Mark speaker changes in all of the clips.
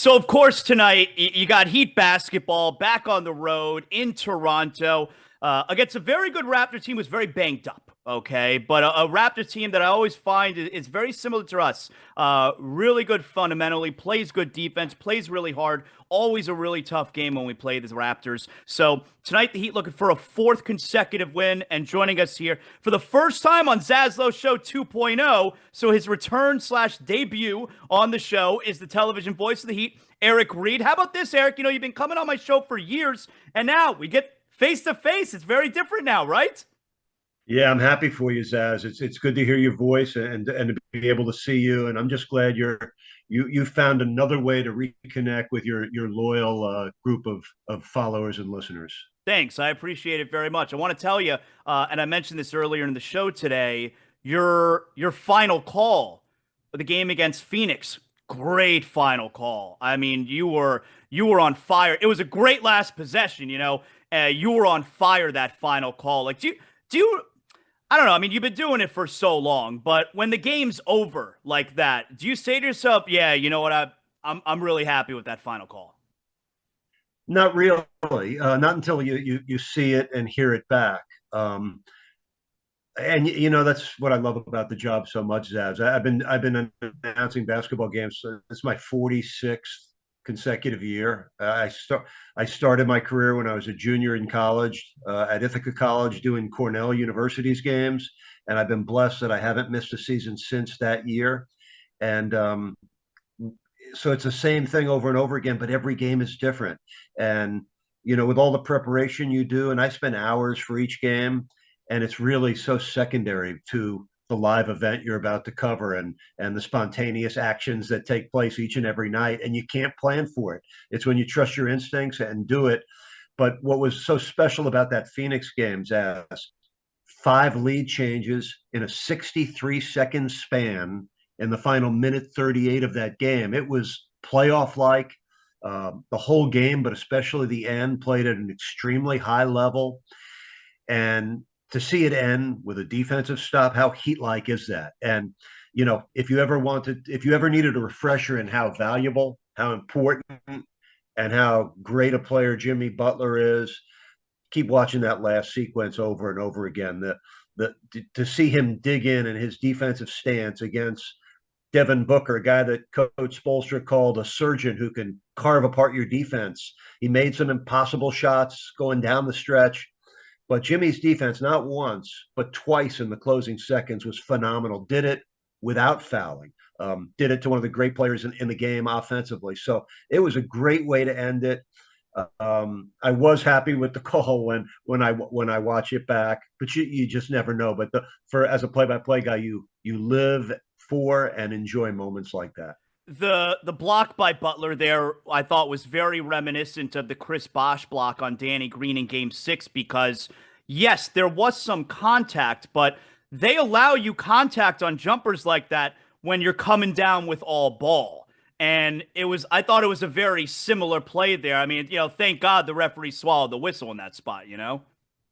Speaker 1: So, of course, tonight you got Heat basketball back on the road in Toronto against a very good Raptor team who's very banged up. Okay, but a Raptor team that I always find is very similar to us. Really good fundamentally, plays good defense, plays really hard. Always a really tough game when we play the Raptors. So tonight the Heat looking for a fourth consecutive win, and joining us here for the first time on ZASLOW Show 2.0. So his return slash debut on the show is the television voice of the Heat, Eric Reid. How about this, Eric? You know, you've been coming on my show for years, and now we get face to face. It's very different now, right?
Speaker 2: Yeah, I'm happy for you, Zaz. It's good to hear your voice and to be able to see you. And I'm just glad you found another way to reconnect with your loyal group of followers and listeners.
Speaker 1: Thanks. I appreciate it very much. I want to tell you, and I mentioned this earlier in the show today, your final call for the game against Phoenix. Great final call. I mean, you were on fire. It was a great last possession, you know. You were on fire that final call. Like do you I don't know. I mean, you've been doing it for so long, but when the game's over like that, do you say to yourself, "Yeah, you know what? I'm really happy with that final call."
Speaker 2: Not really, not until you see it and hear it back. And you know that's what I love about the job so much, Zaz. I've been announcing basketball games. It's my 46th consecutive year. I started my career when I was a junior in college at Ithaca College doing Cornell University's games, and I've been blessed that I haven't missed a season since that year. And so it's the same thing over and over again, but every game is different. And you know, with all the preparation you do, and I spend hours for each game, and it's really so secondary to the live event you're about to cover and the spontaneous actions that take place each and every night, and you can't plan for it. It's when you trust your instincts and do it. But what was so special about that Phoenix game, as five lead changes in a 63-second span in the final minute 38 of that game. It was playoff like. The whole game, but especially the end, played at an extremely high level. And to see it end with a defensive stop, how heat like is that? And you know, if you ever needed a refresher in how valuable, how important, and how great a player Jimmy Butler is, keep watching that last sequence over and over again. The to see him dig in and his defensive stance against Devin Booker, a guy that Coach Spoelstra called a surgeon who can carve apart your defense. He made some impossible shots going down the stretch, but Jimmy's defense, not once, but twice in the closing seconds, was phenomenal. Did it without fouling. Did it to one of the great players in the game offensively. So it was a great way to end it. I was happy with the call when I watch it back, but you just never know. But for as a play-by-play guy, you live for and enjoy moments like that.
Speaker 1: The block by Butler there, I thought was very reminiscent of the Chris Bosh block on Danny Green in Game 6 because, yes, there was some contact, but they allow you contact on jumpers like that when you're coming down with all ball. And I thought it was a very similar play there. I mean, you know, thank God the referee swallowed the whistle in that spot, you know?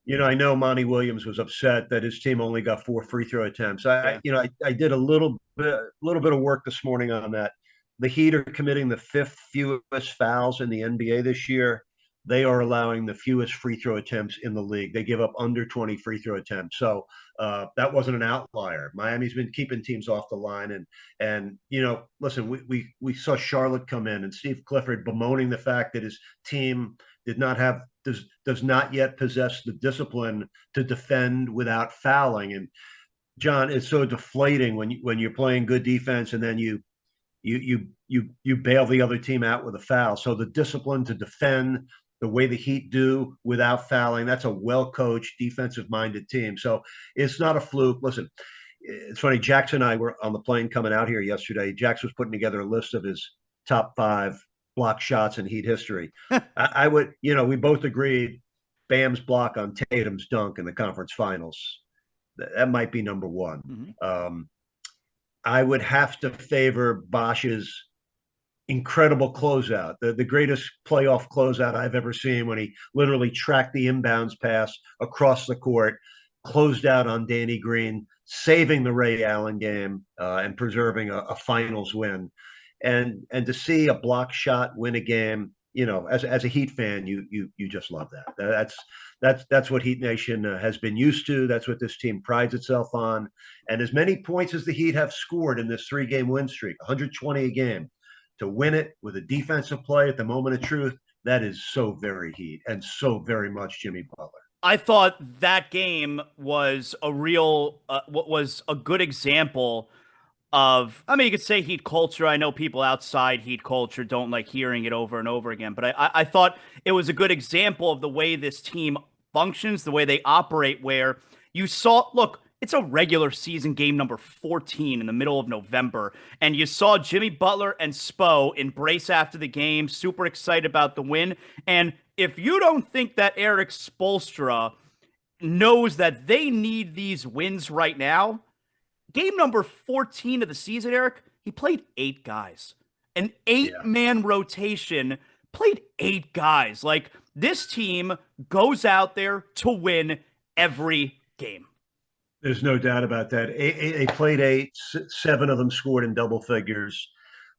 Speaker 2: You know, I know Monty Williams was upset that his team only got 4 free throw attempts.
Speaker 1: Yeah.
Speaker 2: I did a little bit of work this morning on that. The Heat are committing the fifth fewest fouls in the NBA this year. They are allowing the fewest free throw attempts in the league. They give up under 20 free throw attempts. So that wasn't an outlier. Miami's been keeping teams off the line, and you know, listen, we saw Charlotte come in and Steve Clifford bemoaning the fact that his team does not yet possess the discipline to defend without fouling. And John, it's so deflating when you're playing good defense and then you bail the other team out with a foul. So the discipline to defend the way the Heat do without fouling, that's a well-coached, defensive-minded team. So it's not a fluke. Listen, it's funny. Jackson and I were on the plane coming out here yesterday. Jax was putting together a list of his top 5 block shots in Heat history. I would, you know, we both agreed Bam's block on Tatum's dunk in the conference finals. That might be number one.
Speaker 1: Mm-hmm.
Speaker 2: I would have to favor Bosch's incredible closeout, the greatest playoff closeout I've ever seen, when he literally tracked the inbounds pass across the court, closed out on Danny Green, saving the Ray Allen game and preserving a finals win. and to see a block shot win a game, as a Heat fan, you just love that. That's what Heat Nation has been used to. That's what this team prides itself on. And as many points as the Heat have scored in this 3-game win streak, 120 a game, to win it with a defensive play at the moment of truth, that is so very Heat and so very much Jimmy Butler.
Speaker 1: I thought that game was a real, was a good example of, I mean, you could say Heat culture. I know people outside Heat culture don't like hearing it over and over again, but I thought it was a good example of the way this team functions, the way they operate, where you saw, look, it's a regular season game number 14 in the middle of November, and you saw Jimmy Butler and Spo embrace after the game, super excited about the win. And if you don't think that Eric Spoelstra knows that they need these wins right now, game number 14 of the season, Eric, he played 8 guys. An 8-man rotation, played 8 guys. Like, this team goes out there to win every game.
Speaker 2: There's no doubt about that. They played 8, 7 of them scored in double figures.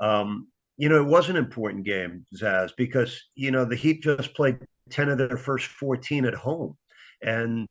Speaker 2: It was an important game, Zaz, because, the Heat just played 10 of their first 14 at home. And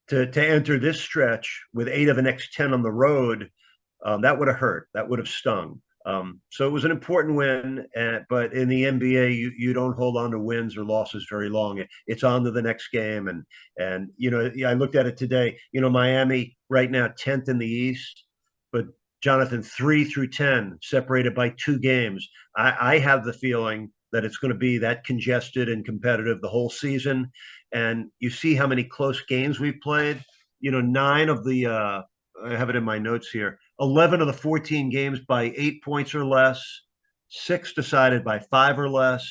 Speaker 2: to enter this stretch with 8 of the next 10 on the road, that would have hurt. That would have stung. So it was an important win, but in the NBA, you don't hold on to wins or losses very long. It's on to the next game, and I looked at it today. Miami right now 10th in the East, but Jonathan 3 through 10 separated by 2 games. I have the feeling that it's going to be that congested and competitive the whole season, and you see how many close games we've played. 9 of the I have it in my notes here. 11 of the 14 games by 8 points or less, 6 decided by 5 or less,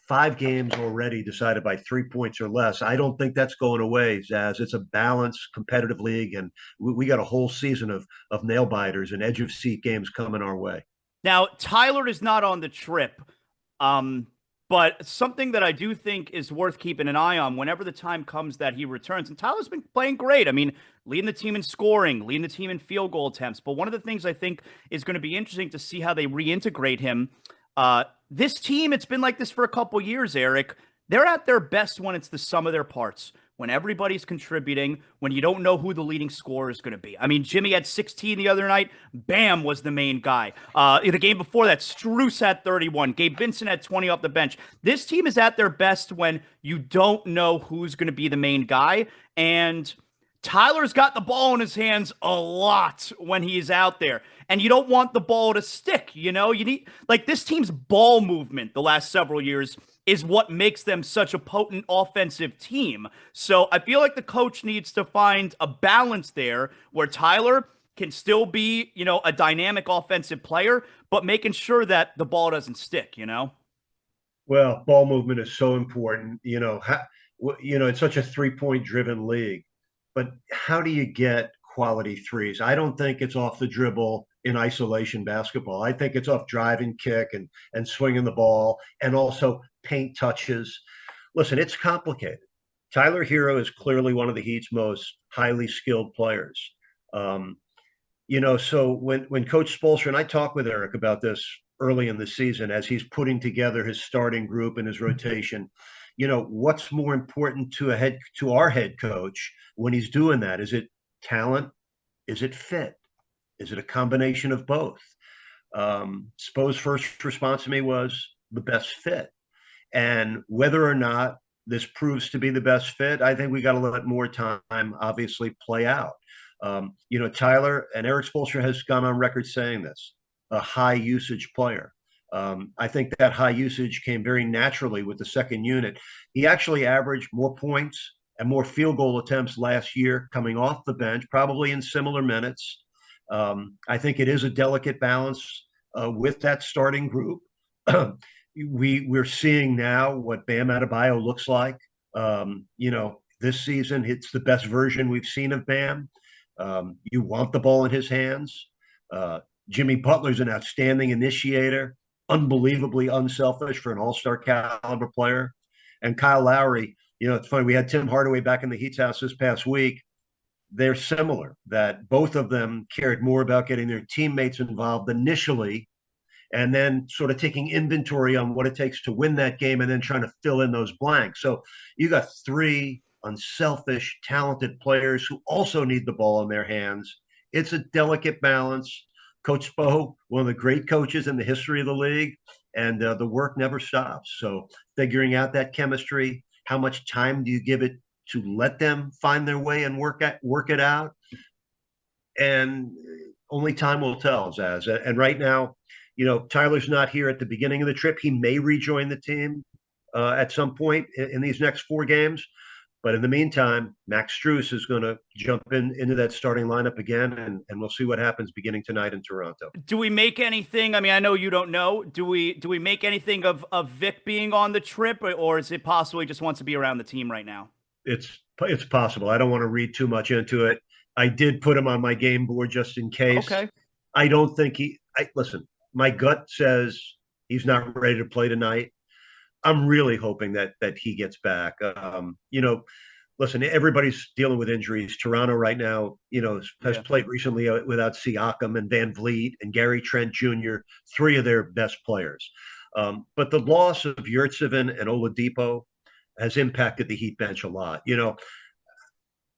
Speaker 2: 5 games already decided by 3 points or less. I don't think that's going away, Zaz. It's a balanced, competitive league, and we got a whole season of nail biters and edge of seat games coming our way.
Speaker 1: Now, Tyler is not on the trip, but something that I do think is worth keeping an eye on whenever the time comes that he returns. And Tyler's been playing great. I mean, leading the team in scoring, leading the team in field goal attempts. But one of the things I think is going to be interesting to see how they reintegrate him. This team, it's been like this for a couple years, Eric. They're at their best when it's the sum of their parts, when everybody's contributing, when you don't know who the leading scorer is going to be. I mean, Jimmy had 16 the other night. Bam was the main guy. In the game before that, Strus had 31. Gabe Vincent had 20 off the bench. This team is at their best when you don't know who's going to be the main guy. And Tyler's got the ball in his hands a lot when he's out there. And you don't want the ball to stick, You need, like, this team's ball movement the last several years is what makes them such a potent offensive team. So I feel like the coach needs to find a balance there where Tyler can still be, a dynamic offensive player, but making sure that the ball doesn't stick,
Speaker 2: Well, ball movement is so important. It's such a 3-point driven league, but how do you get quality threes? I don't think it's off the dribble in isolation basketball. I think it's off driving, kick, and swinging the ball, and also paint touches. Listen, it's complicated. Tyler Hero is clearly one of the Heat's most highly skilled players. So when Coach Spoelstra, and I talked with Eric about this early in the season as he's putting together his starting group and his rotation, what's more important to our head coach when he's doing that? Is it talent? Is it fit? Is it a combination of both? Spo's first response to me was the best fit. And whether or not this proves to be the best fit, I think we got to let more time obviously play out. Tyler, and Eric Spoelstra has gone on record saying this, a high usage player. I think that high usage came very naturally with the second unit. He actually averaged more points and more field goal attempts last year coming off the bench, probably in similar minutes. I think it is a delicate balance with that starting group. We're seeing now what Bam Adebayo looks like. This season, it's the best version we've seen of Bam. You want the ball in his hands. Jimmy Butler's an outstanding initiator, unbelievably unselfish for an all-star caliber player. And Kyle Lowry, it's funny, we had Tim Hardaway back in the Heat's house this past week. They're similar, that both of them cared more about getting their teammates involved initially and then sort of taking inventory on what it takes to win that game and then trying to fill in those blanks. So you got three unselfish, talented players who also need the ball in their hands. It's a delicate balance. Coach Spo, one of the great coaches in the history of the league, and the work never stops. So figuring out that chemistry, how much time do you give it to let them find their way and work it out? And only time will tell, Zaz. And right now, Tyler's not here at the beginning of the trip. He may rejoin the team at some point in these next four games. But in the meantime, Max Strus is going to jump into that starting lineup again, and we'll see what happens beginning tonight in Toronto.
Speaker 1: Do we make anything? I mean, I know you don't know. Do we make anything of Vic being on the trip, or is it possible he just wants to be around the team right now?
Speaker 2: It's possible. I don't want to read too much into it. I did put him on my game board just in case.
Speaker 1: Okay.
Speaker 2: I don't think listen, my gut says he's not ready to play tonight. I'm really hoping that he gets back. Listen, everybody's dealing with injuries. Toronto right now, has played recently without Siakam and Van Vliet and Gary Trent Jr., three of their best players. But the loss of Yurtseven and Oladipo has impacted the Heat bench a lot.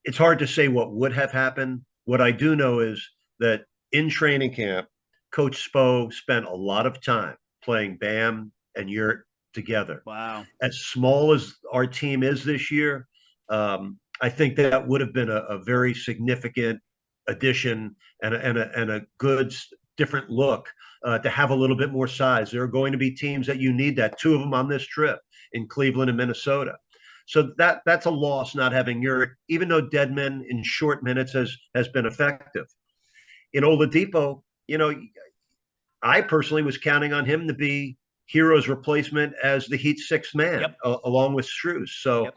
Speaker 2: It's hard to say what would have happened. What I do know is that in training camp, Coach Spo spent a lot of time playing Bam and Yurt together.
Speaker 1: Wow.
Speaker 2: As small as our team is this year, I think that would have been a very significant addition and a good different look to have a little bit more size. There are going to be teams that you need that. Two of them on this trip in Cleveland and Minnesota. So that's a loss not having Yurt, even though Dedmon in short minutes has been effective. In Oladipo, I personally was counting on him to be Hero's replacement as the Heat's sixth man, along with Strus. So,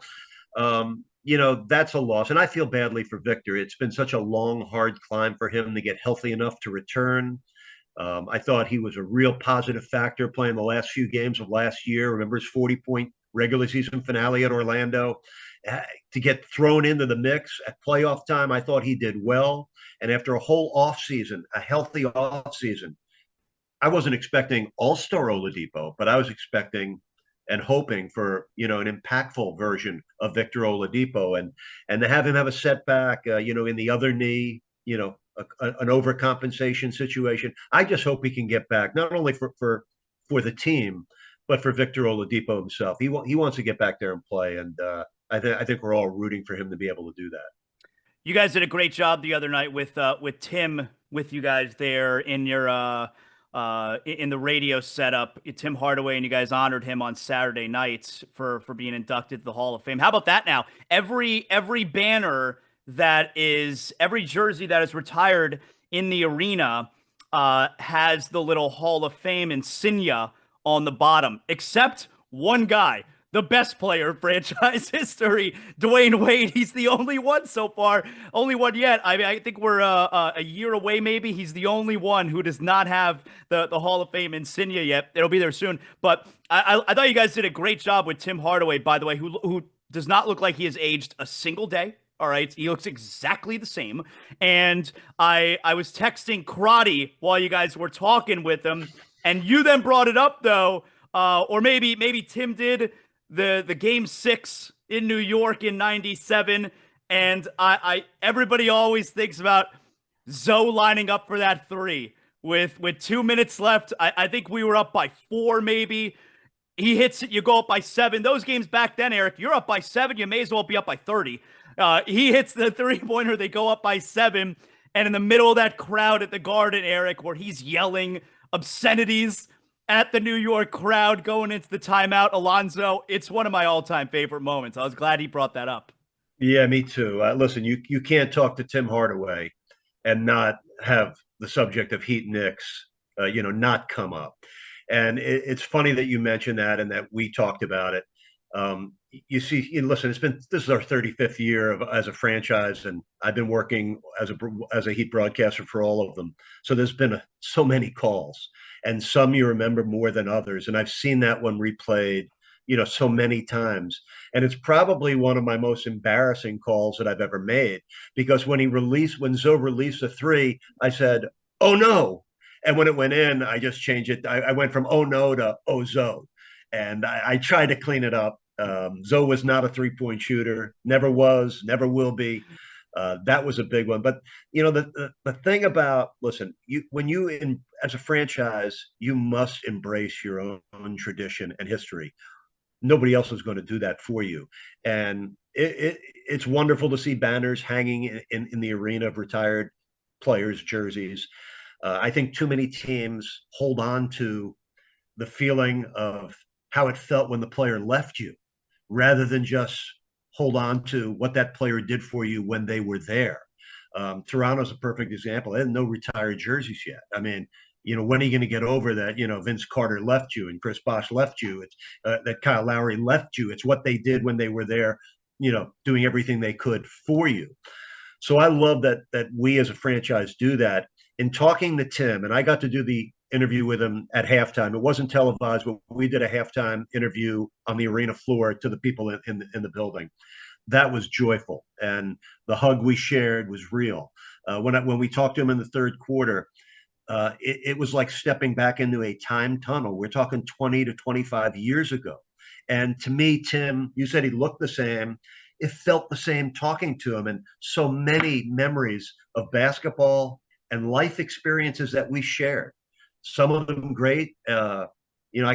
Speaker 2: that's a loss. And I feel badly for Victor. It's been such a long, hard climb for him to get healthy enough to return. I thought he was a real positive factor playing the last few games of last year. Remember his 40-point regular season finale at Orlando? To get thrown into the mix at playoff time, I thought he did well. And after a whole offseason, a healthy offseason, I wasn't expecting all-star Oladipo, but I was expecting and hoping for, an impactful version of Victor Oladipo, and to have him have a setback, in the other knee, an overcompensation situation. I just hope he can get back, not only for the team, but for Victor Oladipo himself. He wants to get back there and play, and I think we're all rooting for him to be able to do that.
Speaker 1: You guys did a great job the other night with Tim, with you guys there in your in the radio setup. Tim Hardaway, and you guys honored him on Saturday nights for being inducted to the Hall of Fame. How about that now? Every banner every jersey that is retired in the arena has the little Hall of Fame insignia on the bottom, except one guy, the best player in franchise history, Dwayne Wade. He's the only one so far, only one yet. I mean, I think we're a year away, maybe. He's the only one who does not have the Hall of Fame insignia yet. It'll be there soon. But I thought you guys did a great job with Tim Hardaway, by the way, who does not look like he has aged a single day. All right, he looks exactly the same. And I was texting Karate while you guys were talking with him, and you then brought it up though, or maybe Tim did the game 6 in New York in '97, and I everybody always thinks about Zoe lining up for that three with 2 minutes left. I think we were up by 4 maybe. He hits it, you go up by 7. Those games back then, Eric, you're up by 7, you may as well be up by 30. He hits the three-pointer, they go up by 7, and in the middle of that crowd at the Garden, Eric, where he's yelling obscenities at the New York crowd going into the timeout, Alonzo, it's one of my all-time favorite moments. I was glad he brought that up.
Speaker 2: Yeah, me too. Listen, you can't talk to Tim Hardaway and not have the subject of Heat Knicks, not come up. And it's funny that you mentioned that and that we talked about it. You see, listen, this is our 35th year as a franchise, and I've been working as a Heat broadcaster for all of them. So there's been so many calls, and some you remember more than others. And I've seen that one replayed, so many times. And it's probably one of my most embarrassing calls that I've ever made, because when Zoe released a three, I said, "Oh no." And when it went in, I just changed it. I went from "Oh no" to "Oh Zoe," and I tried to clean it up. Zoe was not a 3-point shooter, never was, never will be. That was a big one. But the thing about, listen, you when you in as a franchise, you must embrace your own tradition and history. Nobody else is going to do that for you. And it's wonderful to see banners hanging in the arena of retired players' jerseys. I think too many teams hold on to the feeling of how it felt when the player left you rather than just hold on to what that player did for you when they were there. Toronto's a perfect example. They had no retired jerseys yet. I mean, when are you going to get over that? Vince Carter left you and Chris Bosh left you. It's that Kyle Lowry left you. It's what they did when they were there, doing everything they could for you. So I love that we as a franchise do that. In talking to Tim, and I got to do the interview with him at halftime. It wasn't televised, but we did a halftime interview on the arena floor to the people in the building. That was joyful, and the hug we shared was real. When we talked to him in the third quarter, it was like stepping back into a time tunnel. We're talking 20 to 25 years ago. And to me, Tim, you said he looked the same. It felt the same talking to him, and so many memories of basketball and life experiences that we shared. Some of them great. I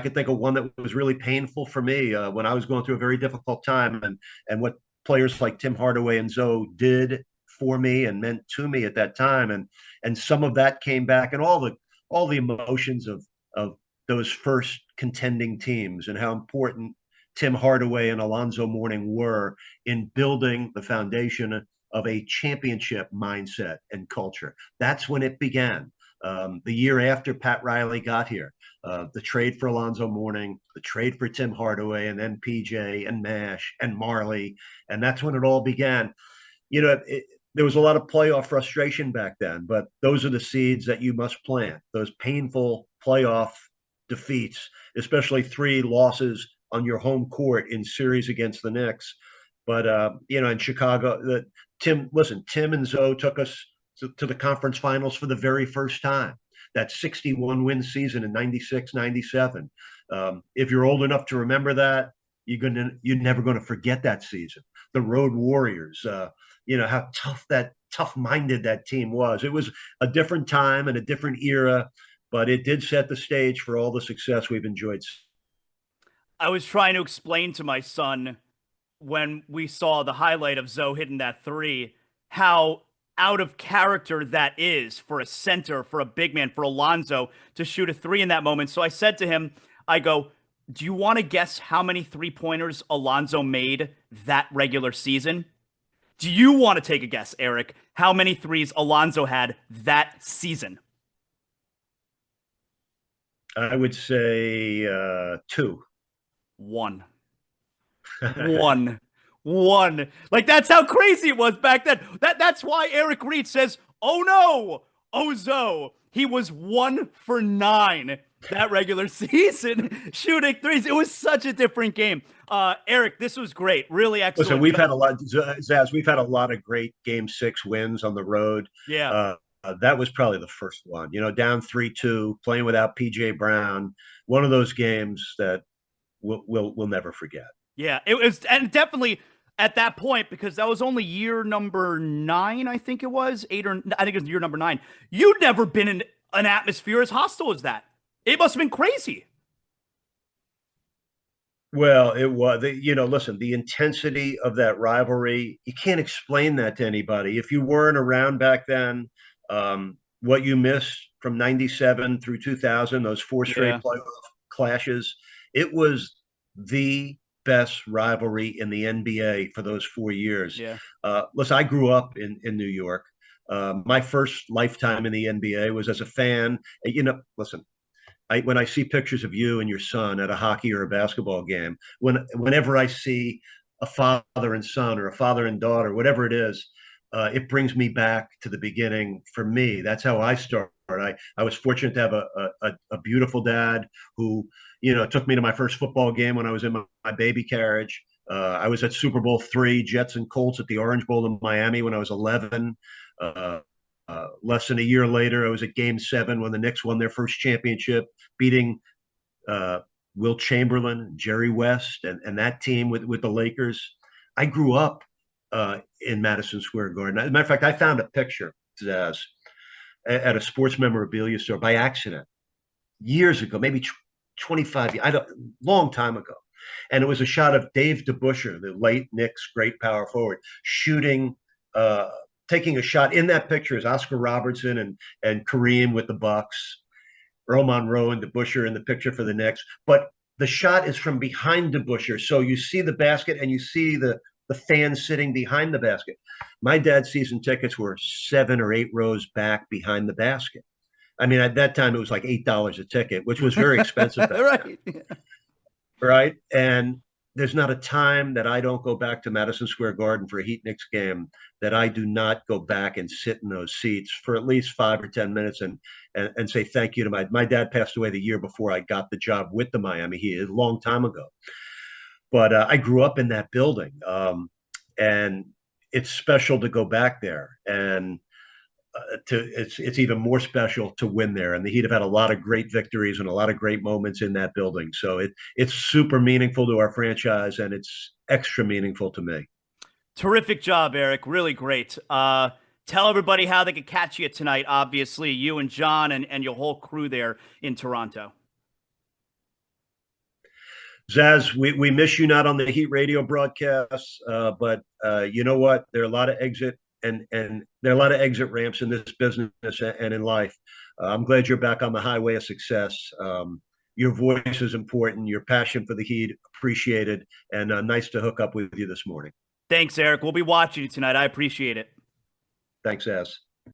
Speaker 2: could think of one that was really painful for me when I was going through a very difficult time, and what players like Tim Hardaway and Zoe did for me and meant to me at that time, and some of that came back, and all the emotions of those first contending teams and how important Tim Hardaway and Alonzo Mourning were in building the foundation of a championship mindset and culture. That's when it began. The year after Pat Riley got here, the trade for Alonzo Mourning, the trade for Tim Hardaway, and then PJ and Nash and Marley, and that's when it all began. There was a lot of playoff frustration back then, but those are the seeds that you must plant. Those painful playoff defeats, especially 3 losses on your home court in series against the Knicks. But in Chicago, Tim and Zoe took us to the conference finals for the very first time. That 61 win season in 96, 97. If you're old enough to remember that, you're never going to forget that season. The Road Warriors, how tough-minded that team was. It was a different time and a different era, but it did set the stage for all the success we've enjoyed.
Speaker 1: I was trying to explain to my son when we saw the highlight of Zoe hitting that three, how out of character that is for a center, for a big man, for Alonzo to shoot a three in that moment. So I said to him, I go, do you want to guess how many 3-pointers Alonzo made that regular season? Do you want to take a guess, Eric, how many threes Alonzo had that season?
Speaker 2: I would say 2.
Speaker 1: One. One. One. Like, that's how crazy it was back then. That's why Eric Reid says, oh no, Ozo. He was 1 for 9 that regular season shooting threes. It was such a different game. Eric, this was great. Really excellent.
Speaker 2: Listen, we've had a lot, Zaz, we've had a lot of great Game 6 wins on the road.
Speaker 1: Yeah.
Speaker 2: That was probably the first one, down 3-2, playing without PJ Brown. One of those games that we'll never forget.
Speaker 1: Yeah, it was, and definitely at that point, because that was only year number 9, I think it was 8, or I think it was year number 9. You'd never been in an atmosphere as hostile as that. It must have been crazy.
Speaker 2: Well, it was, listen, the intensity of that rivalry, you can't explain that to anybody. If you weren't around back then, what you missed from 97 through 2000, those 4 straight playoff clashes, it was the best rivalry in the NBA for those 4 years.
Speaker 1: Yeah.
Speaker 2: Listen, I grew up in New York. My first lifetime in the NBA was as a fan. Listen, when I see pictures of you and your son at a hockey or a basketball game, whenever I see a father and son or a father and daughter, whatever it is, it brings me back to the beginning. For me, that's how I started. I was fortunate to have a beautiful dad who took me to my first football game when I was in my baby carriage. I was at Super Bowl III, Jets and Colts at the Orange Bowl in Miami when I was 11. less than a year later, I was at Game 7 when the Knicks won their first championship, beating uh, Will Chamberlain, Jerry West, and that team with the Lakers. I grew up in Madison Square Garden. As a matter of fact, I found a picture, Zaz, at a sports memorabilia store by accident years ago, maybe 25 years, long time ago. And it was a shot of Dave DeBusschere, the late Knicks great power forward, shooting, uh, taking a shot. In that picture is Oscar Robertson and Kareem with the Bucks, Earl Monroe and DeBusschere in the picture for the Knicks. But the shot is from behind DeBusschere, so you see the basket and you see the fans sitting behind the basket. My dad's season tickets were 7 or 8 rows back behind the basket. I mean, at that time, it was like $8 a ticket, which was very expensive back
Speaker 1: Right.
Speaker 2: then, right? And there's not a time that I don't go back to Madison Square Garden for a Heat Knicks game that I do not go back and sit in those seats for at least 5 or 10 minutes and say thank you to my dad passed away the year before I got the job with the Miami Heat a long time ago. But I grew up in that building, and it's special to go back there. And it's even more special to win there. And the Heat have had a lot of great victories and a lot of great moments in that building. So it's super meaningful to our franchise, and it's extra meaningful to me.
Speaker 1: Terrific job, Eric. Really great. Tell everybody how they could catch you tonight, obviously, you and John and your whole crew there in Toronto.
Speaker 2: Zaz, we miss you not on the Heat radio broadcasts, but you know what? There are a lot of exit and there are a lot of exit ramps in this business and in life. I'm glad you're back on the highway of success. Your voice is important. Your passion for the Heat appreciated, and nice to hook up with you this morning.
Speaker 1: Thanks, Eric. We'll be watching you tonight. I appreciate it.
Speaker 2: Thanks, Zaz.